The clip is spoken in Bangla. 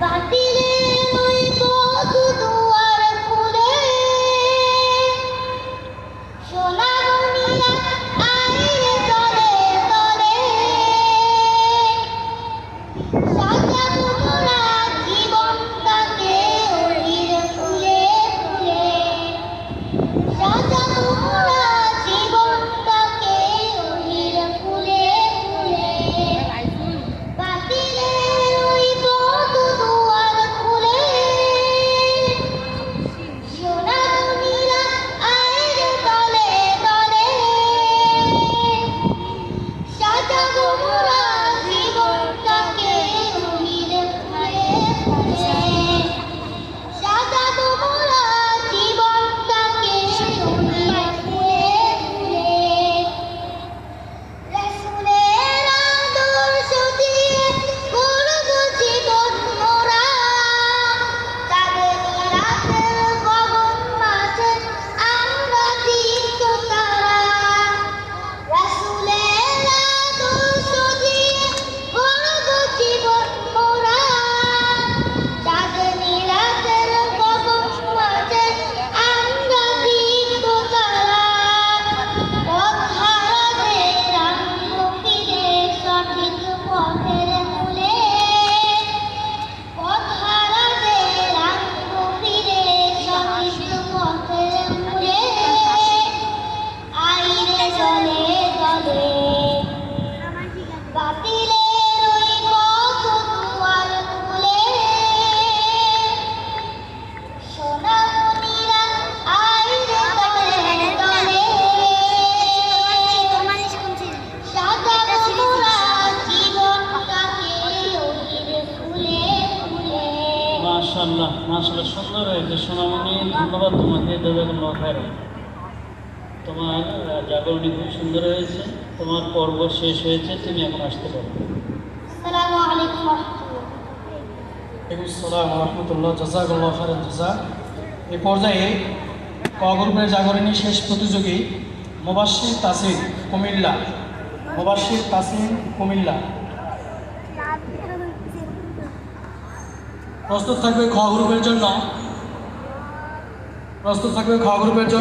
বাতিলের ওই পথ দুয়ার খুলে সোনা দুনিয়া আইরে তলে তলে সাজাবো মোরা জীবনটাকে ওহির ফুলে ফুলে সাজাবো মোরা জীবনটাকে ওহির ফুলে ফুলে বাতিলের ওই পথ দুয়ার খুলে সোনা দুনিয়া আইরে তলে তলে সাজাবো মোরা জীবনটাকে ওহির ফুলে ফুলে সাজাবো মোরা জীবনটাকে ওহির ফুলে ফুলে রাসূলের আদর্শ দিয়ে গড়ব জীবন মোরা চাঁদনি রাতের গগন মাঝে আমরা দীপ্ত তারা রাসূলের আদর্শ দিয়ে গড়ব জীবন মোরা চাঁদনি রাতের গগন মাঝে আমরা দীপ্ত তারা পথ হারাদের আনব ফিরে সঠিক পথের মূলে পথ হারাদের আনব ফিরে সঠিক পথের মূলে আইরে দলে দলে বাতিলের ওই পথ দুয়ার খুলে সোনা মনিরা আইরে দলে দলে সাজাবো মোরা জীবনটাকে ওহির ফুলে ফুলে মাশাআল্লাহ মাশাআল্লাহ, সুন্দর হয়েছে সোনামণি। ধন্যবাদ তোমাকে, জাযাকাল্লাহু খাইরান। তোমার জাগরণী খুব সুন্দর হয়েছে। তোমার পর্ব শেষ হয়েছে, তুমি এখন আসতে পারো। আসসালামু আলাইকুম ওয়া রাহমাতুল্লাহ। আসসালামু আলাইকুম রহমতুল্লাহ, জাযাকাল্লাহু খাইরান জাযা। এই পর্যায়ে ক গ্রুপের জাগরণী শেষ প্রতিযোগী মুবাশশির তাসিম কুমিল্লা। মুবাশশির তাসিম কুমিল্লা প্রস্তুত থাকবে খ গ্রুপের জন্য।